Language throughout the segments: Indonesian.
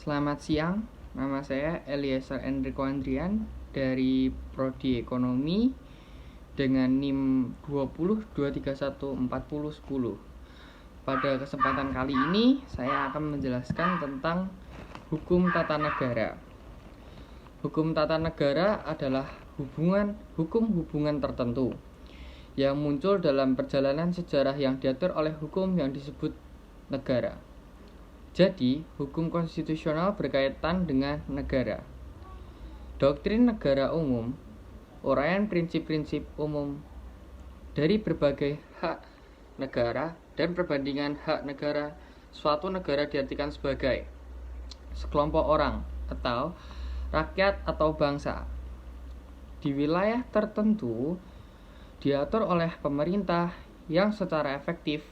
Selamat siang, nama saya Eliezer Enrico Andrian dari Prodi Ekonomi dengan NIM 202314014010. Pada kesempatan kali ini, saya akan menjelaskan tentang hukum tata negara. Hukum tata negara adalah hukum hubungan tertentu yang muncul dalam perjalanan sejarah yang diatur oleh hukum yang disebut negara. Jadi, hukum konstitusional berkaitan dengan negara. Doktrin negara umum, uraian prinsip-prinsip umum dari berbagai hak negara dan perbandingan hak negara. Suatu negara diartikan sebagai sekelompok orang atau rakyat atau bangsa di wilayah tertentu diatur oleh pemerintah yang secara aktif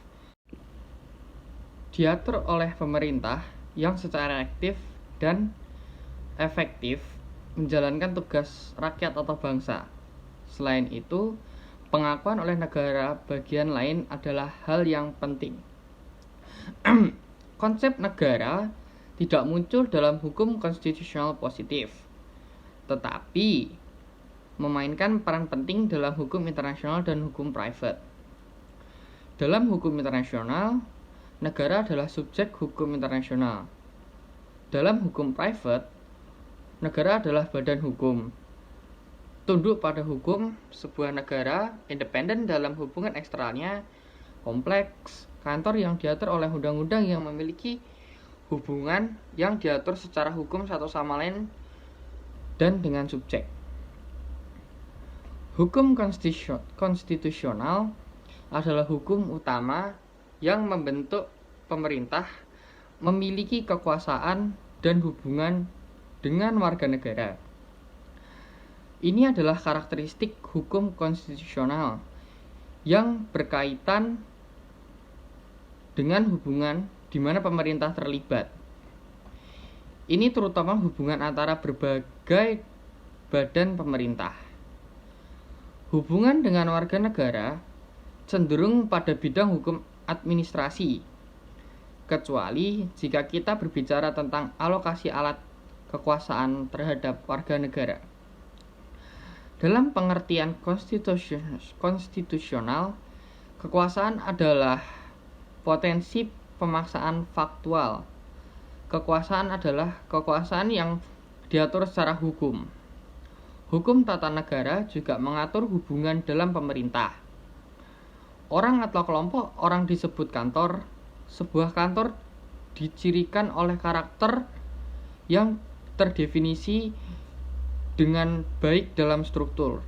dan efektif menjalankan tugas rakyat atau bangsa. Selain itu, pengakuan oleh negara bagian lain adalah hal yang penting. Konsep negara tidak muncul dalam hukum konstitusional positif, tetapi memainkan peran penting dalam hukum internasional dan hukum private. Dalam hukum internasional, negara adalah subjek hukum internasional. Dalam hukum private, negara adalah badan hukum. Tunduk pada hukum, sebuah negara independen dalam hubungan eksternalnya, kompleks, kantor yang diatur oleh undang-undang yang memiliki hubungan yang diatur secara hukum satu sama lain dan dengan subjek. Hukum konstitusional adalah hukum utama yang membentuk pemerintah memiliki kekuasaan dan hubungan dengan warga negara. Ini adalah karakteristik hukum konstitusional yang berkaitan dengan hubungan di mana pemerintah terlibat. Ini terutama hubungan antara berbagai badan pemerintah. Hubungan dengan warga negara cenderung pada bidang hukum administrasi, kecuali jika kita berbicara tentang alokasi alat kekuasaan terhadap warga negara. Dalam pengertian konstitusional, kekuasaan adalah potensi pemaksaan faktual. Kekuasaan adalah kekuasaan yang diatur secara hukum. Hukum tata negara juga mengatur hubungan dalam pemerintah. Orang atau kelompok orang disebut kantor. Sebuah kantor dicirikan oleh karakter yang terdefinisi dengan baik dalam struktur,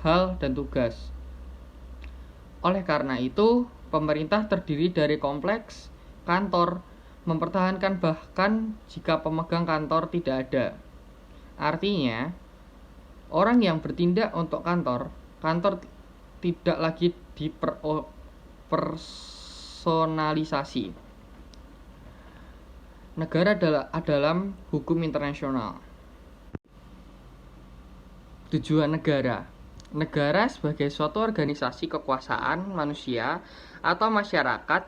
hal, dan tugas. Oleh karena itu, pemerintah terdiri dari kompleks kantor mempertahankan bahkan jika pemegang kantor tidak ada. Artinya, orang yang bertindak untuk kantor tidak lagi dipersonalisasi. Negara dalam hukum internasional. Tujuan negara. Negara sebagai suatu organisasi kekuasaan manusia atau masyarakat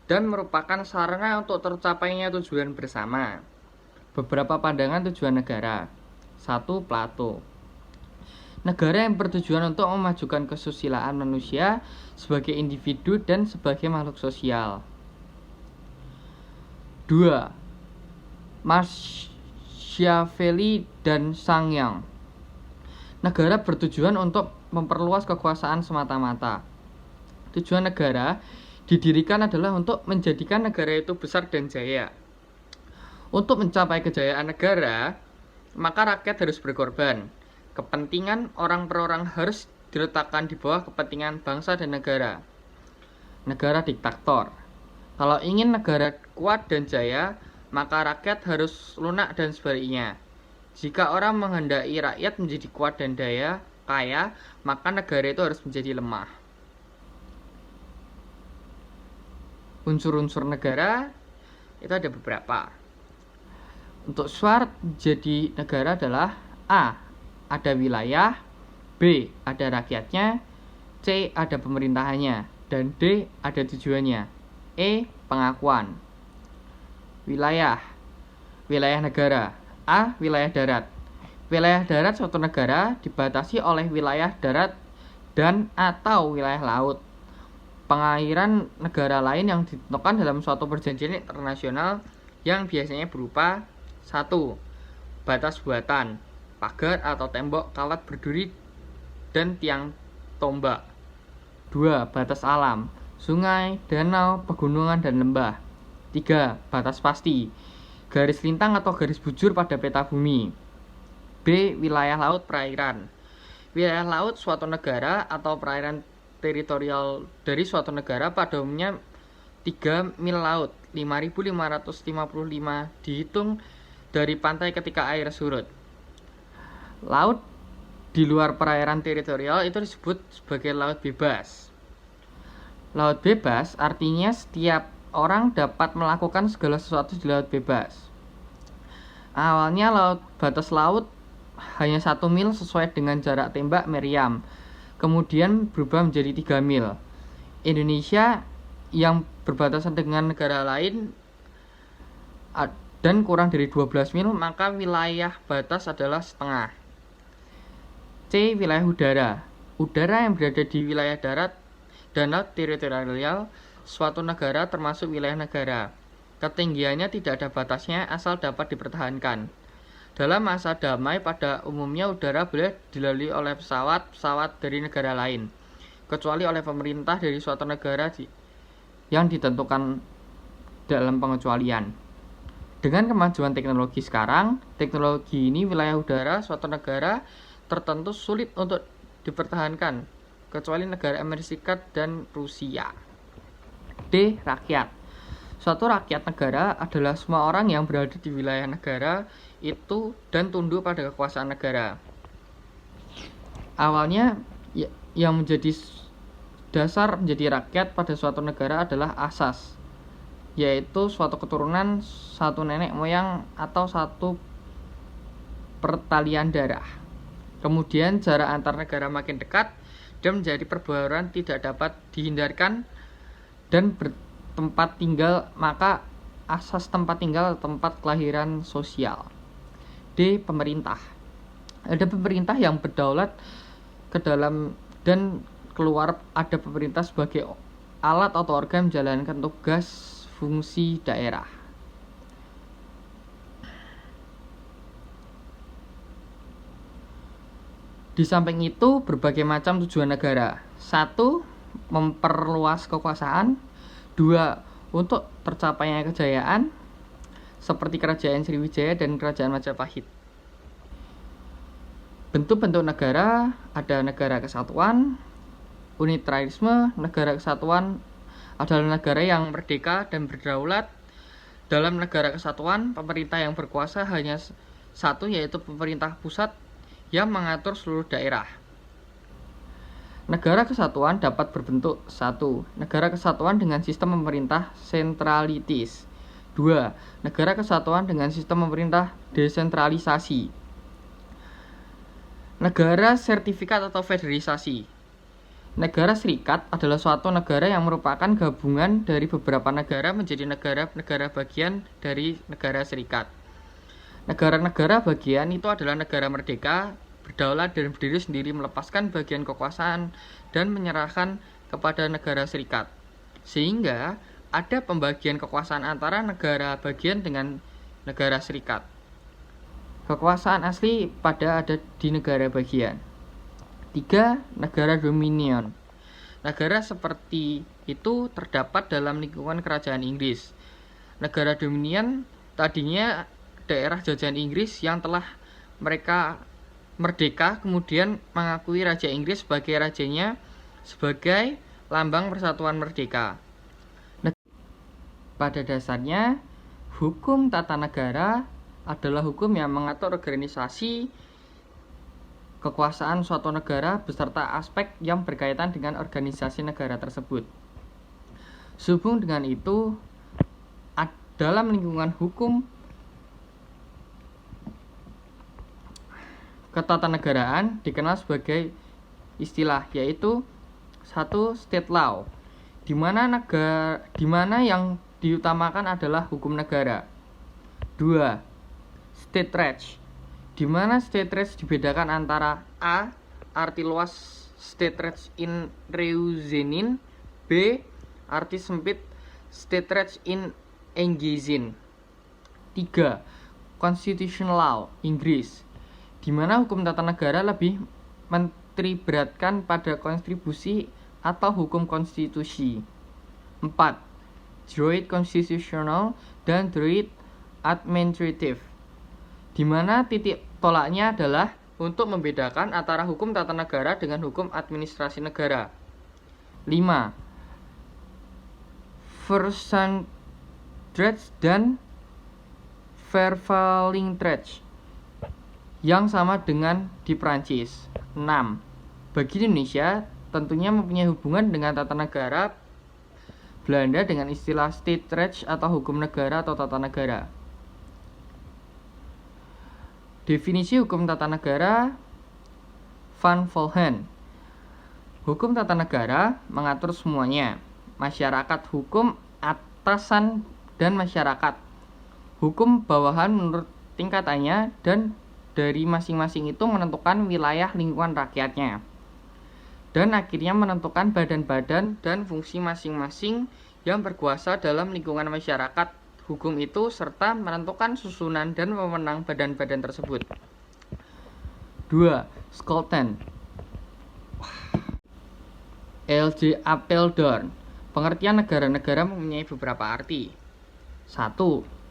dan merupakan sarana untuk tercapainya tujuan bersama. Beberapa pandangan tujuan negara. 1. Plato. Negara yang bertujuan untuk memajukan kesusilaan manusia sebagai individu dan sebagai makhluk sosial. 2. Machiavelli dan Sangyang. Negara bertujuan untuk memperluas kekuasaan semata-mata. Tujuan negara didirikan adalah untuk menjadikan negara itu besar dan jaya. Untuk mencapai kejayaan negara, maka rakyat harus berkorban. Kepentingan orang per orang harus diletakkan di bawah kepentingan bangsa dan negara. Negara diktator. Kalau ingin negara kuat dan jaya, maka rakyat harus lunak dan sebaliknya. Jika orang menghendaki rakyat menjadi kuat dan kaya, maka negara itu harus menjadi lemah. Unsur-unsur negara itu ada beberapa. Untuk syarat jadi negara adalah A. Ada wilayah, B. Ada rakyatnya, C. Ada pemerintahannya, dan D. Ada tujuannya. E. Pengakuan. Wilayah. Wilayah negara. A. Wilayah darat. Wilayah darat suatu negara dibatasi oleh wilayah darat dan atau wilayah laut. Pengairan negara lain yang ditentukan dalam suatu perjanjian internasional yang biasanya berupa 1. Batas buatan, pagar atau tembok kawat berduri dan tiang tombak. 2. Batas alam, sungai, danau, pegunungan, dan lembah. 3. Batas pasti, garis lintang atau garis bujur pada peta bumi. B. Wilayah laut perairan. Wilayah laut suatu negara atau perairan teritorial dari suatu negara pada umumnya 3 mil laut, 5.555 dihitung dari pantai ketika air surut. Laut di luar perairan teritorial itu disebut sebagai laut bebas. Laut bebas artinya setiap orang dapat melakukan segala sesuatu di laut bebas. Awalnya batas laut hanya 1 mil sesuai dengan jarak tembak meriam. Kemudian berubah menjadi 3 mil. Indonesia yang berbatasan dengan negara lain dan kurang dari 12 mil, maka wilayah batas adalah setengah. C. Wilayah udara. Udara yang berada di wilayah darat dan laut teritorial suatu negara termasuk wilayah negara. Ketinggiannya tidak ada batasnya asal dapat dipertahankan. Dalam masa damai pada umumnya udara boleh dilalui oleh pesawat dari negara lain, kecuali oleh pemerintah dari suatu negara yang ditentukan dalam pengecualian. Dengan kemajuan teknologi sekarang, teknologi ini wilayah udara suatu negara tertentu sulit untuk dipertahankan, kecuali negara Amerika Serikat dan Rusia. D. Rakyat. Suatu rakyat negara adalah semua orang yang berada di wilayah negara itu dan tunduk pada kekuasaan negara. Awalnya yang menjadi dasar menjadi rakyat pada suatu negara adalah asas, yaitu suatu keturunan, satu nenek moyang atau satu pertalian darah. Kemudian jarak antar negara makin dekat dan menjadi perburuan tidak dapat dihindarkan dan tempat tinggal, maka asas tempat tinggal tempat kelahiran sosial. D. Pemerintah. Ada pemerintah yang berdaulat ke dalam dan keluar. Ada pemerintah sebagai alat atau organ menjalankan tugas fungsi daerah. Di samping itu, berbagai macam tujuan negara. 1. Memperluas kekuasaan. 2. Untuk tercapainya kejayaan seperti Kerajaan Sriwijaya dan Kerajaan Majapahit. Bentuk-bentuk negara ada negara kesatuan, unitarisme. Negara kesatuan adalah negara yang merdeka dan berdaulat. Dalam negara kesatuan, pemerintah yang berkuasa hanya satu, yaitu pemerintah pusat yang mengatur seluruh daerah. Negara kesatuan dapat berbentuk 1. Negara kesatuan dengan sistem pemerintah sentralitis. 2. Negara kesatuan dengan sistem pemerintah desentralisasi. Negara sertifikat atau federalisasi. Negara serikat adalah suatu negara yang merupakan gabungan dari beberapa negara menjadi negara-negara bagian dari negara serikat. Negara-negara bagian itu adalah negara merdeka, berdaulat dan berdiri sendiri, melepaskan bagian kekuasaan dan menyerahkan kepada negara serikat. Sehingga ada pembagian kekuasaan antara negara bagian dengan negara serikat. Kekuasaan asli ada di negara bagian. 3. Negara dominion. Negara seperti itu terdapat dalam lingkungan kerajaan Inggris. Negara dominion tadinya daerah jajahan Inggris yang telah mereka merdeka, kemudian mengakui Raja Inggris sebagai rajanya sebagai lambang persatuan merdeka. Pada dasarnya, hukum tata negara adalah hukum yang mengatur organisasi kekuasaan suatu negara beserta aspek yang berkaitan dengan organisasi negara tersebut. Sehubung dengan itu, dalam lingkungan hukum ketatanegaraan dikenal sebagai istilah, yaitu 1. State law, di mana yang diutamakan adalah hukum negara. 2. state rights, di mana state rights dibedakan antara A. Arti luas state rights in reasoning, B. Arti sempit state rights in engaging. 3. Constitutional law Inggris, di mana hukum tata negara lebih mentriberatkan pada kontribusi atau hukum konstitusi. 4. Droit constitutional dan droit administratif, di mana titik tolaknya adalah untuk membedakan antara hukum tata negara dengan hukum administrasi negara. 5. Verfassungsrecht dan Verfassungsrecht yang sama dengan di Prancis. 6. Bagi Indonesia tentunya mempunyai hubungan dengan tata negara Belanda dengan istilah state rights atau hukum negara atau tata negara. Definisi hukum tata negara Van Vollen. Hukum tata negara mengatur semuanya. Masyarakat hukum atasan dan masyarakat hukum bawahan menurut tingkatannya, dan dari masing-masing itu menentukan wilayah lingkungan rakyatnya, dan akhirnya menentukan badan-badan dan fungsi masing-masing yang berkuasa dalam lingkungan masyarakat hukum itu, serta menentukan susunan dan wewenang badan-badan tersebut. 2. Scotland. L.J. Apeldoorn. Pengertian negara-negara mempunyai beberapa arti. 1.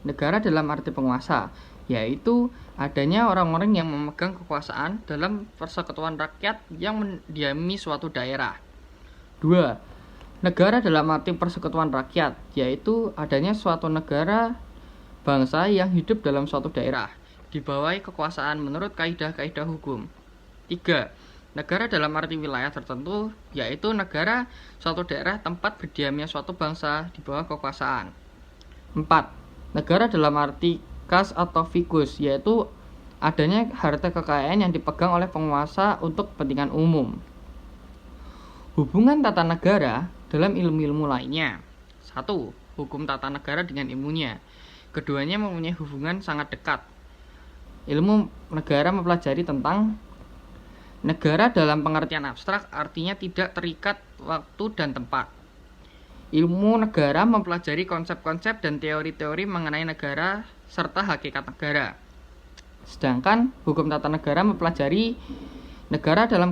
Negara dalam arti penguasa, yaitu adanya orang-orang yang memegang kekuasaan dalam persekutuan rakyat yang mendiami suatu daerah. 2. Negara dalam arti persekutuan rakyat, yaitu adanya suatu negara bangsa yang hidup dalam suatu daerah, dibawahi kekuasaan menurut kaidah-kaidah hukum. 3. Negara dalam arti wilayah tertentu, yaitu negara suatu daerah tempat berdiamnya suatu bangsa di bawah kekuasaan. 4. Negara dalam arti kas atau ficus, yaitu adanya harta kekayaan yang dipegang oleh penguasa untuk kepentingan umum. Hubungan tata negara dalam ilmu-ilmu lainnya. 1. Hukum tata negara dengan ilmunya. Keduanya mempunyai hubungan sangat dekat. Ilmu negara mempelajari tentang negara dalam pengertian abstrak, artinya tidak terikat waktu dan tempat. Ilmu negara mempelajari konsep-konsep dan teori-teori mengenai negara serta hakikat negara. Sedangkan hukum tata negara mempelajari negara dalam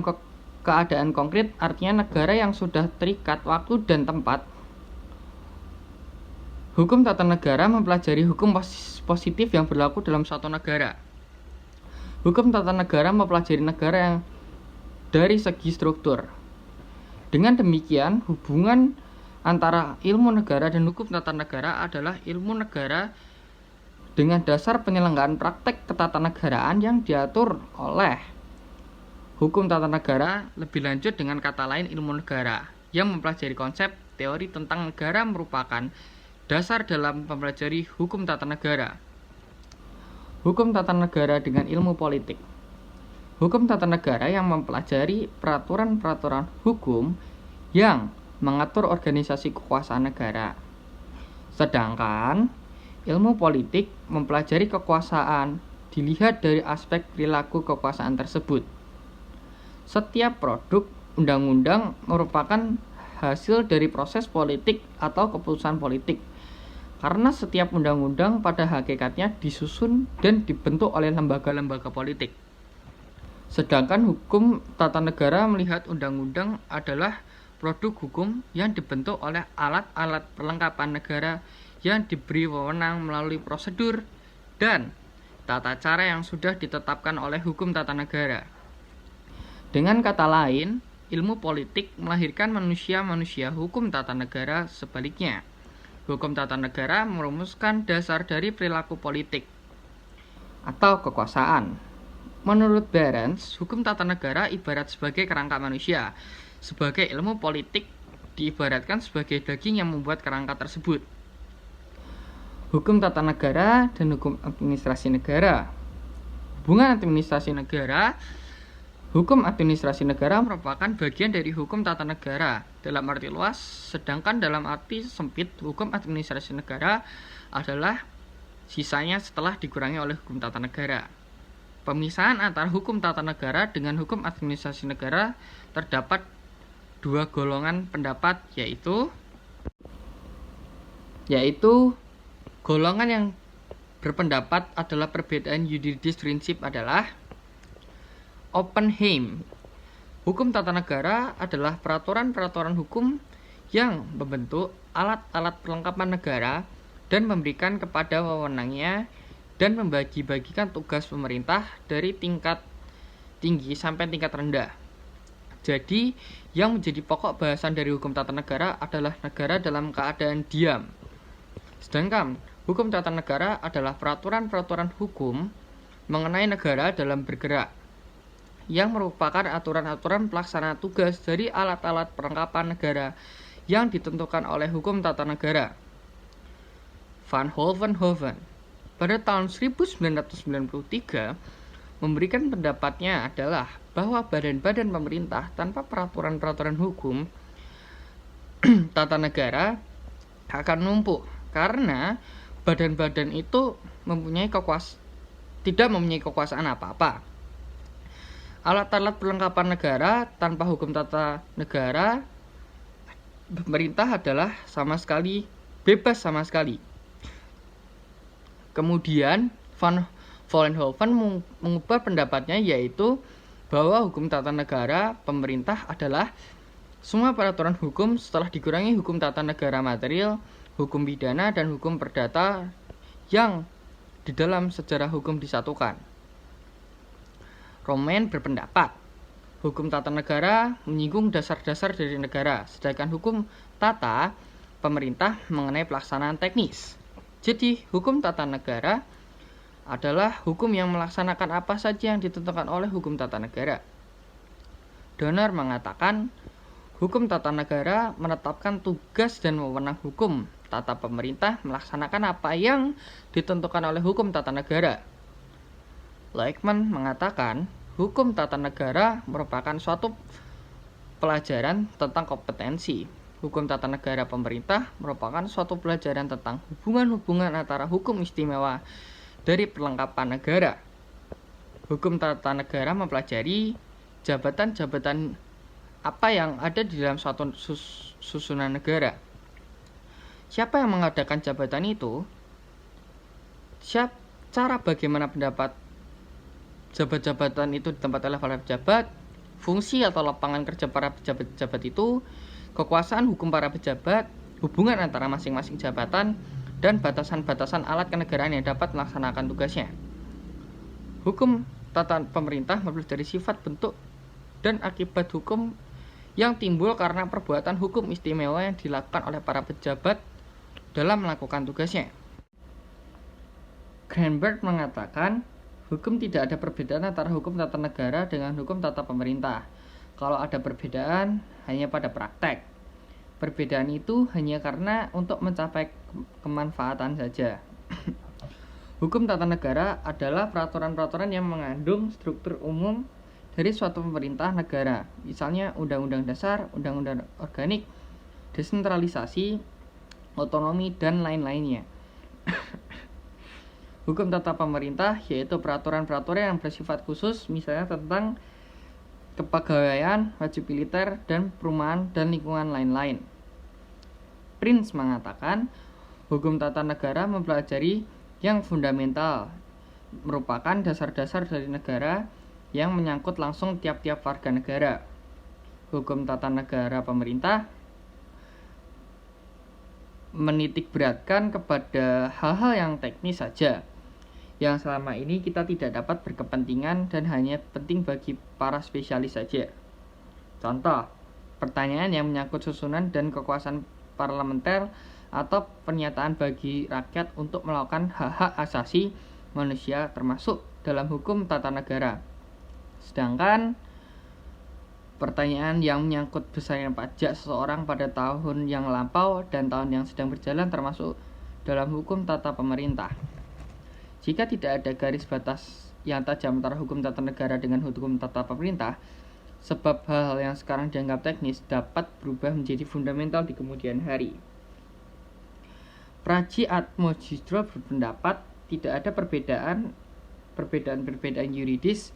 keadaan konkret, artinya negara yang sudah terikat waktu dan tempat. Hukum tata negara mempelajari hukum positif yang berlaku dalam suatu negara. Hukum tata negara mempelajari negara yang dari segi struktur. Dengan demikian, hubungan antara ilmu negara dan hukum tata negara adalah ilmu negara dengan dasar penyelenggaraan praktek ketatanegaraan yang diatur oleh hukum tata negara. Lebih lanjut, dengan kata lain, ilmu negara yang mempelajari konsep teori tentang negara merupakan dasar dalam mempelajari hukum tata negara. Hukum tata negara dengan ilmu politik. Hukum tata negara yang mempelajari peraturan-peraturan hukum yang mengatur organisasi kekuasaan negara. Sedangkan ilmu politik mempelajari kekuasaan dilihat dari aspek perilaku kekuasaan tersebut. Setiap produk undang-undang merupakan hasil dari proses politik atau keputusan politik, karena setiap undang-undang pada hakikatnya disusun dan dibentuk oleh lembaga-lembaga politik. Sedangkan hukum tata negara melihat undang-undang adalah produk hukum yang dibentuk oleh alat-alat perlengkapan negara yang diberi wewenang melalui prosedur dan tata cara yang sudah ditetapkan oleh hukum tata negara. Dengan kata lain, ilmu politik melahirkan manusia-manusia hukum tata negara sebaliknya. Hukum tata negara merumuskan dasar dari perilaku politik atau kekuasaan. Menurut Behrens, hukum tata negara ibarat sebagai kerangka manusia. Sebagai ilmu politik diibaratkan sebagai daging yang membuat kerangka tersebut. Hukum tata negara dan hukum administrasi negara. Hubungan administrasi negara. Hukum administrasi negara merupakan bagian dari hukum tata negara dalam arti luas, sedangkan dalam arti sempit, hukum administrasi negara adalah Sisanya setelah dikurangi oleh hukum tata negara. Pemisahan antara hukum tata negara dengan hukum administrasi negara terdapat dua golongan pendapat, yaitu golongan yang berpendapat adalah perbedaan yuridis prinsip adalah Oppenheim. Hukum tata negara adalah peraturan-peraturan hukum yang membentuk alat-alat perlengkapan negara dan memberikan kepada wewenangnya dan membagi-bagikan tugas pemerintah dari tingkat tinggi sampai tingkat rendah. Jadi, yang menjadi pokok bahasan dari hukum tata negara adalah negara dalam keadaan diam. Sedangkan hukum tata negara adalah peraturan-peraturan hukum mengenai negara dalam bergerak, yang merupakan aturan-aturan pelaksana tugas dari alat-alat perlengkapan negara yang ditentukan oleh hukum tata negara. Van Vollenhoven pada tahun 1993 memberikan pendapatnya adalah bahwa badan-badan pemerintah tanpa peraturan-peraturan hukum tata negara akan numpuk karena badan-badan itu tidak mempunyai kekuasaan apa-apa. Alat-alat perlengkapan negara tanpa hukum tata negara, pemerintah adalah bebas sama sekali. Kemudian Van Vollenhoven mengubah pendapatnya, yaitu bahwa hukum tata negara pemerintah adalah semua peraturan hukum setelah dikurangi hukum tata negara material, hukum pidana, dan hukum perdata yang di dalam sejarah hukum disatukan. Romain berpendapat hukum tata negara menyinggung dasar-dasar dari negara, sedangkan hukum tata pemerintah mengenai pelaksanaan teknis. Jadi, hukum tata negara adalah hukum yang melaksanakan apa saja yang ditentukan oleh hukum tata negara. Donner mengatakan, hukum tata negara menetapkan tugas dan wewenang hukum tata pemerintah melaksanakan apa yang ditentukan oleh hukum tata negara. Leichmann mengatakan, hukum tata negara merupakan suatu pelajaran tentang kompetensi. Hukum tata negara pemerintah merupakan suatu pelajaran tentang hubungan-hubungan antara hukum istimewa dari perlengkapan negara. Hukum tata negara mempelajari jabatan-jabatan apa yang ada di dalam suatu susunan negara. Siapa yang mengadakan jabatan itu? Cara bagaimana pendapat jabatan itu ditempati oleh para pejabat, fungsi atau lapangan kerja para pejabat itu, kekuasaan hukum para pejabat, hubungan antara masing-masing jabatan, dan batasan-batasan alat kenegaraan yang dapat melaksanakan tugasnya. Hukum tata pemerintah mempelajari sifat, bentuk, dan akibat hukum yang timbul karena perbuatan hukum istimewa yang dilakukan oleh para pejabat dalam melakukan tugasnya. Greenberg mengatakan, hukum tidak ada perbedaan antara hukum tata negara dengan hukum tata pemerintah. Kalau ada perbedaan, hanya pada praktek. Perbedaan itu hanya karena untuk mencapai kemanfaatan saja. Hukum tata negara adalah peraturan-peraturan yang mengandung struktur umum dari suatu pemerintah negara, misalnya Undang-Undang Dasar, Undang-Undang Organik, desentralisasi, otonomi, dan lain-lainnya. Hukum tata pemerintah yaitu peraturan-peraturan yang bersifat khusus, misalnya tentang kepegawaian, wajib militer, dan perumahan dan lingkungan lain-lain. Prince mengatakan, hukum tata negara mempelajari yang fundamental, merupakan dasar-dasar dari negara yang menyangkut langsung tiap-tiap warga negara. Hukum tata negara pemerintah menitik beratkan kepada hal-hal yang teknis saja, yang selama ini kita tidak dapat berkepentingan dan hanya penting bagi para spesialis saja. Contoh, pertanyaan yang menyangkut susunan dan kekuasaan parlementer atau pernyataan bagi rakyat untuk melakukan hak-hak asasi manusia termasuk dalam hukum tata negara. Sedangkan pertanyaan yang menyangkut besaran pajak seseorang pada tahun yang lampau dan tahun yang sedang berjalan termasuk dalam hukum tata pemerintah. Jika tidak ada garis batas yang tajam antara hukum tata negara dengan hukum tata pemerintah, sebab hal-hal yang sekarang dianggap teknis dapat berubah menjadi fundamental di kemudian hari. Praji Atmojistro berpendapat tidak ada perbedaan yuridis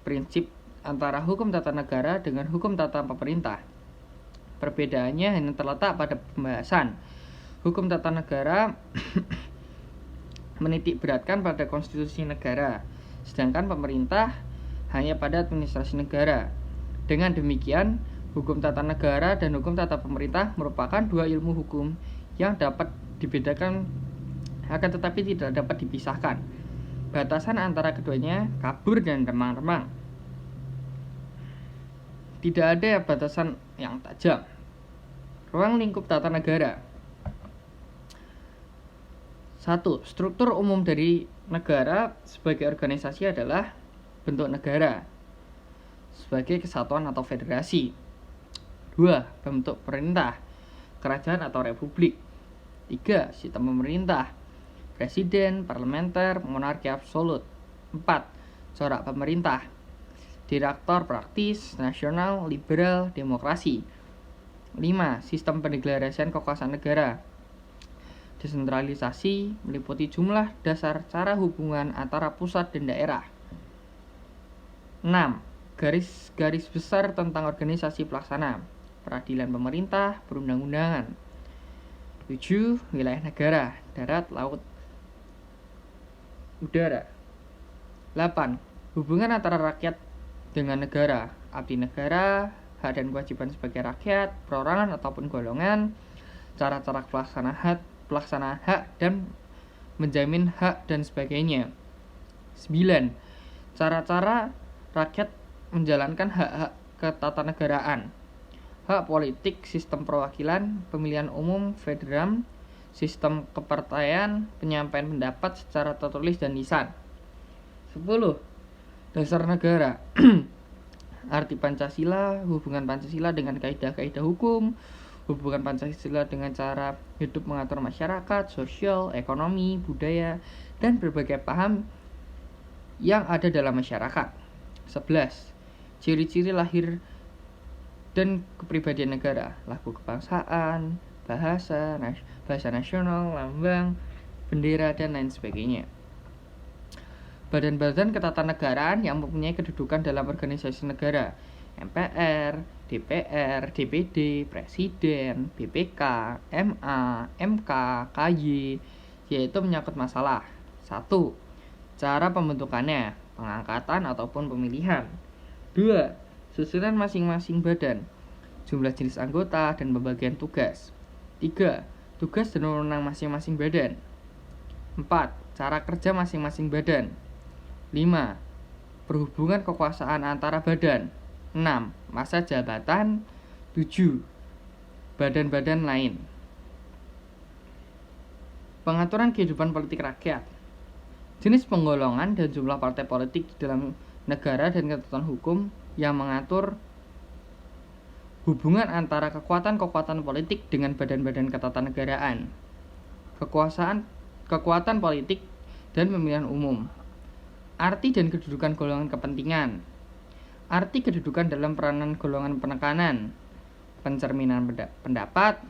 prinsip antara hukum tata negara dengan hukum tata pemerintah. Perbedaannya hanya terletak pada pembahasan. Hukum tata negara menitik beratkan pada konstitusi negara, sedangkan pemerintah hanya pada administrasi negara. Dengan demikian, hukum tata negara dan hukum tata pemerintah merupakan dua ilmu hukum yang dapat dibedakan akan tetapi tidak dapat dipisahkan. Batasan antara keduanya kabur dan remang-remang. Tidak ada batasan yang tajam. Ruang lingkup tata negara. 1. Struktur umum dari negara sebagai organisasi adalah bentuk negara sebagai kesatuan atau federasi. 2. Bentuk pemerintah, kerajaan atau republik. 3. Sistem pemerintah, presiden, parlementer, monarki absolut. 4. Corak pemerintah, direktur praktis, nasional, liberal, demokrasi. 5. Sistem pendeklarasian kekuasaan negara. Desentralisasi meliputi jumlah dasar cara hubungan antara pusat dan daerah. 6. Garis besar tentang organisasi pelaksana, peradilan pemerintah, perundang-undangan. 7. Wilayah negara, darat, laut, udara. 8. Hubungan antara rakyat dengan negara, abdi negara, hak dan kewajiban sebagai rakyat, perorangan ataupun golongan, cara-cara pelaksanaan hak dan menjamin hak dan sebagainya. 9. Cara-cara rakyat menjalankan hak-hak ketatanegaraan, hak politik, sistem perwakilan, pemilihan umum, federal, sistem kepartaian, penyampaian pendapat secara tertulis dan lisan. 10. Dasar negara. Arti Pancasila, hubungan Pancasila dengan kaidah-kaidah hukum, hubungan Pancasila dengan cara hidup mengatur masyarakat, sosial, ekonomi, budaya, dan berbagai paham yang ada dalam masyarakat. 11. Ciri-ciri lahir dan kepribadian negara, lagu kebangsaan, bahasa nasional, lambang, bendera, dan lain sebagainya. Badan-badan ketatanegaraan yang mempunyai kedudukan dalam organisasi negara, MPR, DPR, DPD, Presiden, BPK, MA, MK, KY, yaitu menyangkut masalah 1. Cara pembentukannya, pengangkatan ataupun pemilihan. 2. Susunan masing-masing badan, jumlah jenis anggota dan pembagian tugas. 3. Tugas dan wewenang masing-masing badan. 4. Cara kerja masing-masing badan. 5. Perhubungan kekuasaan antara badan. 6. Masa jabatan. 7. Badan-badan lain. Pengaturan kehidupan politik rakyat. Jenis penggolongan dan jumlah partai politik di dalam negara dan ketentuan hukum yang mengatur hubungan antara kekuatan politik dengan badan-badan ketatanegaraan. Kekuatan politik dan pemilihan umum. Arti dan kedudukan golongan kepentingan. Arti kedudukan dalam peranan golongan penekanan, pencerminan pendapat,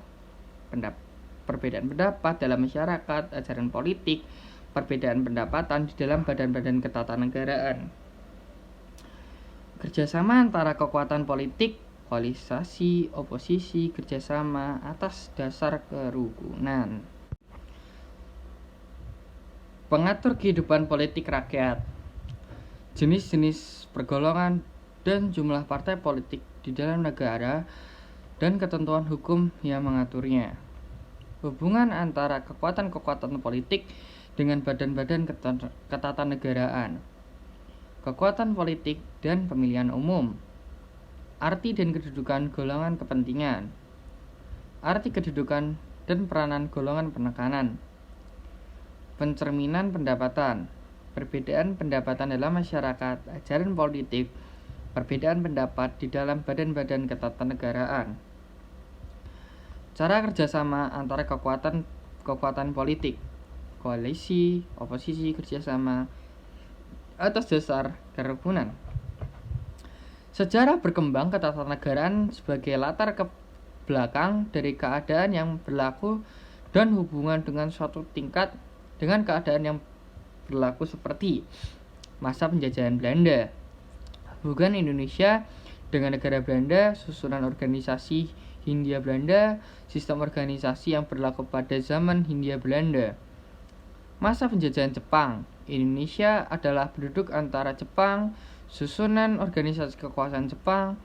perbedaan pendapat dalam masyarakat, ajaran politik, perbedaan pendapatan di dalam badan-badan ketatanegaraan. Kerjasama antara kekuatan politik, koalisasi, oposisi, kerjasama atas dasar kerukunan. Pengatur kehidupan politik rakyat. Jenis-jenis pergolongan dan jumlah partai politik di dalam negara dan ketentuan hukum yang mengaturnya. Hubungan antara kekuatan politik dengan badan-badan ketatanegaraan. Kekuatan politik dan pemilihan umum. Arti dan kedudukan golongan kepentingan. Arti kedudukan dan peranan golongan penekanan. Pencerminan pendapatan. Perbedaan pendapatan dalam masyarakat, ajaran politik, perbedaan pendapat di dalam badan-badan ketatanegaraan. Cara kerjasama antara kekuatan politik, koalisi, oposisi, kerjasama atas dasar kerukunan. Sejarah berkembang ketatanegaraan sebagai latar ke belakang dari keadaan yang berlaku dan hubungan dengan suatu tingkat dengan keadaan yang berlaku seperti masa penjajahan Belanda, hubungan Indonesia dengan negara Belanda, susunan organisasi Hindia Belanda, sistem organisasi yang berlaku pada zaman Hindia Belanda. Masa penjajahan Jepang, Indonesia adalah penduduk antara Jepang, susunan organisasi kekuasaan Jepang,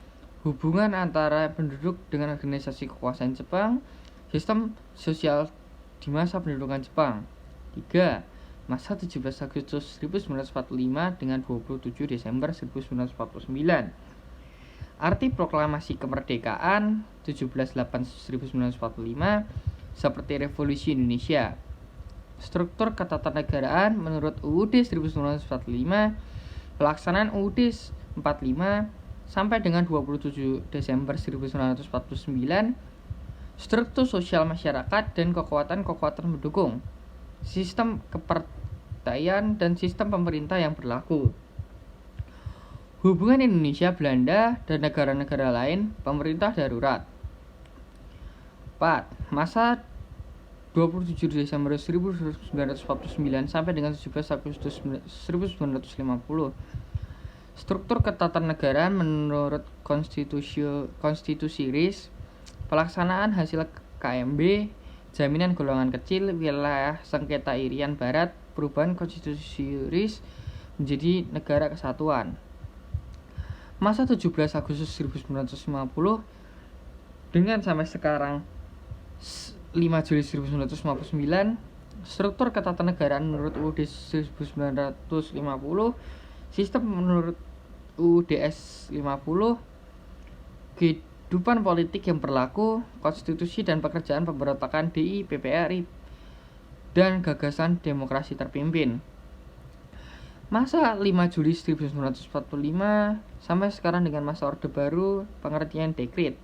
hubungan antara penduduk dengan organisasi kekuasaan Jepang, sistem sosial di masa pendudukan Jepang. 3. Masa 17 Agustus 1945 dengan 27 Desember 1949. Arti proklamasi kemerdekaan 17/8/1945 seperti Revolusi Indonesia. Struktur ketatanegaraan menurut UUD 1945, pelaksanaan UUD 45 sampai dengan 27 Desember 1949, struktur sosial masyarakat dan kekuatan-kekuatan mendukung, sistem kepartaian dan sistem pemerintah yang berlaku. Hubungan Indonesia, Belanda, dan negara-negara lain, pemerintah darurat. 4. Masa 27 Desember 1949 sampai dengan 17 Agustus 1950. Struktur ketatanegaraan menurut konstitusi RIS, pelaksanaan hasil KMB, jaminan golongan kecil, wilayah sengketa Irian Barat, perubahan konstitusi RIS menjadi negara kesatuan. Masa 17 Agustus 1950 dengan sampai sekarang 5 Juli 1959, struktur ketatanegaraan menurut UUD 1950, sistem menurut UUDS 50, kehidupan politik yang berlaku, konstitusi dan pekerjaan pemberontakan DI, PPRI, dan gagasan demokrasi terpimpin. Masa 5 Juli 1945 sampai sekarang dengan masa Orde Baru, pengertian dekret.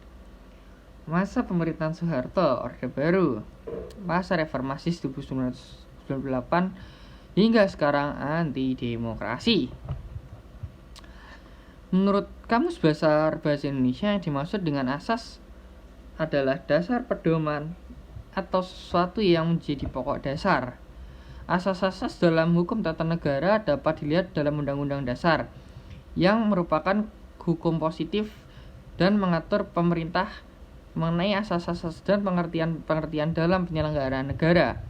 Masa pemerintahan Soeharto, Orde Baru. Masa reformasi 1998 hingga sekarang anti demokrasi. Menurut Kamus Besar Bahasa Indonesia, yang dimaksud dengan asas adalah dasar pedoman atau sesuatu yang menjadi pokok dasar. Asas-asas dalam hukum tata negara dapat dilihat dalam Undang-Undang Dasar yang merupakan hukum positif dan mengatur pemerintah mengenai asas-asas dan pengertian dalam penyelenggaraan negara.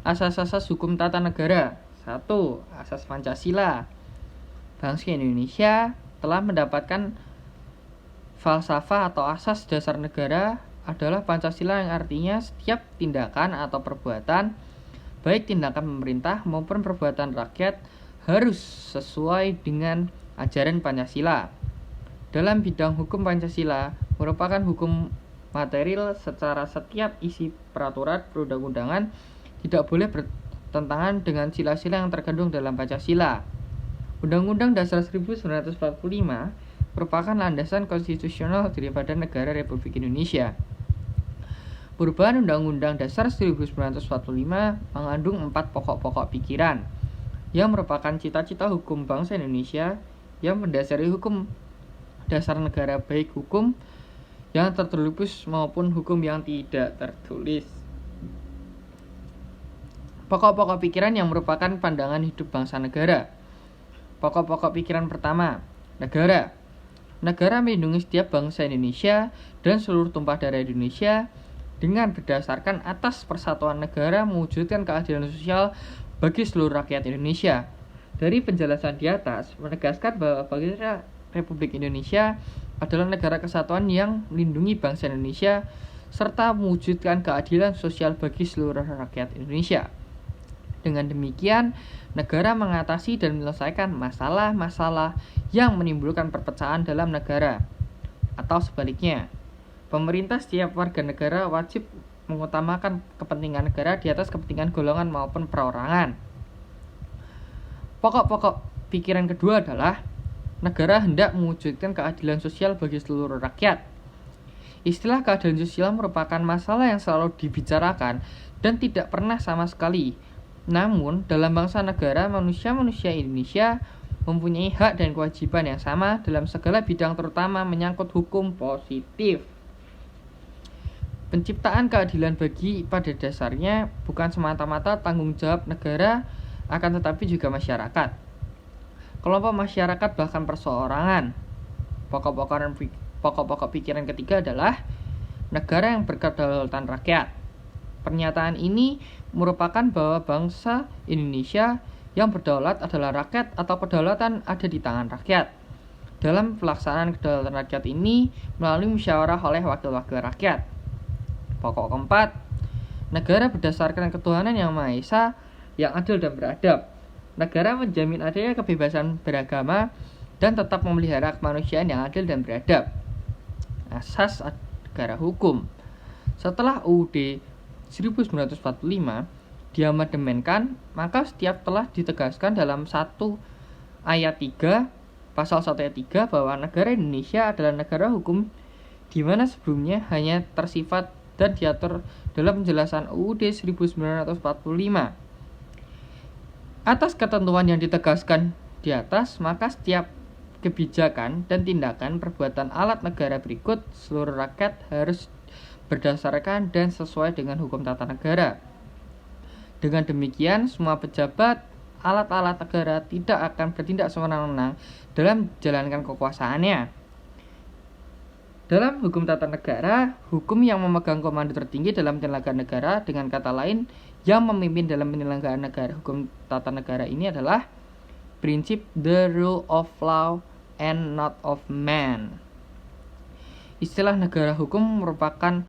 Asas-asas hukum tata negara. 1. Asas Pancasila. Bangsa Indonesia telah mendapatkan falsafah atau asas dasar negara adalah Pancasila, yang artinya setiap tindakan atau perbuatan, baik tindakan pemerintah maupun perbuatan rakyat, harus sesuai dengan ajaran Pancasila. Dalam bidang hukum, Pancasila merupakan hukum material secara setiap isi peraturan perundang-undangan tidak boleh bertentangan dengan sila-sila yang terkandung dalam Pancasila. Undang-Undang Dasar 1945 merupakan landasan konstitusional daripada negara Republik Indonesia. Perubahan Undang-Undang Dasar 1945 mengandung 4 pokok-pokok pikiran yang merupakan cita-cita hukum bangsa Indonesia yang mendasari hukum dasar negara, baik hukum yang tertulis maupun hukum yang tidak tertulis. Pokok-pokok pikiran yang merupakan pandangan hidup bangsa negara. Pokok-pokok pikiran pertama, negara. Negara melindungi setiap bangsa Indonesia dan seluruh tumpah darah Indonesia dengan berdasarkan atas persatuan negara mewujudkan keadilan sosial bagi seluruh rakyat Indonesia. Dari penjelasan di atas menegaskan bahwa bangsa Republik Indonesia adalah negara kesatuan yang melindungi bangsa Indonesia serta mewujudkan keadilan sosial bagi seluruh rakyat Indonesia. Dengan demikian, negara mengatasi dan menyelesaikan masalah-masalah yang menimbulkan perpecahan dalam negara. Atau sebaliknya, pemerintah setiap warga negara wajib mengutamakan kepentingan negara di atas kepentingan golongan maupun perorangan. Pokok-pokok pikiran kedua adalah negara hendak mewujudkan keadilan sosial bagi seluruh rakyat. Istilah keadilan sosial merupakan masalah yang selalu dibicarakan dan tidak pernah sama sekali. Namun, dalam bangsa negara, manusia-manusia Indonesia mempunyai hak dan kewajiban yang sama dalam segala bidang, terutama menyangkut hukum positif. Penciptaan keadilan bagi pada dasarnya bukan semata-mata tanggung jawab negara, akan tetapi juga masyarakat. Kelompok masyarakat bahkan perseorangan. Pokok-pokok pikiran ketiga adalah negara yang berkedaulatan rakyat. Pernyataan ini merupakan bahwa bangsa Indonesia yang berdaulat adalah rakyat atau kedaulatan ada di tangan rakyat. Dalam pelaksanaan kedaulatan rakyat ini melalui musyawarah oleh wakil-wakil rakyat. Pokok keempat, negara berdasarkan ketuhanan yang Maha Esa, yang adil dan beradab. Negara menjamin adanya kebebasan beragama dan tetap memelihara kemanusiaan yang adil dan beradab. Asas negara hukum. Setelah UUD 1945 diamandemenkan, maka setiap telah ditegaskan dalam 1 ayat 3 pasal 1 ayat 3 bahwa negara Indonesia adalah negara hukum, di mana sebelumnya hanya tersifat dan diatur dalam penjelasan UUD 1945. Atas ketentuan yang ditegaskan di atas, maka setiap kebijakan dan tindakan perbuatan alat negara berikut seluruh rakyat harus berdasarkan dan sesuai dengan hukum tata negara. Dengan demikian, semua pejabat alat-alat negara tidak akan bertindak sewenang-wenang dalam menjalankan kekuasaannya. Dalam hukum tata negara, hukum yang memegang komando tertinggi dalam penyelenggaraan negara, dengan kata lain, yang memimpin dalam penyelenggaraan negara hukum tata negara ini adalah prinsip the rule of law and not of man. Istilah negara hukum merupakan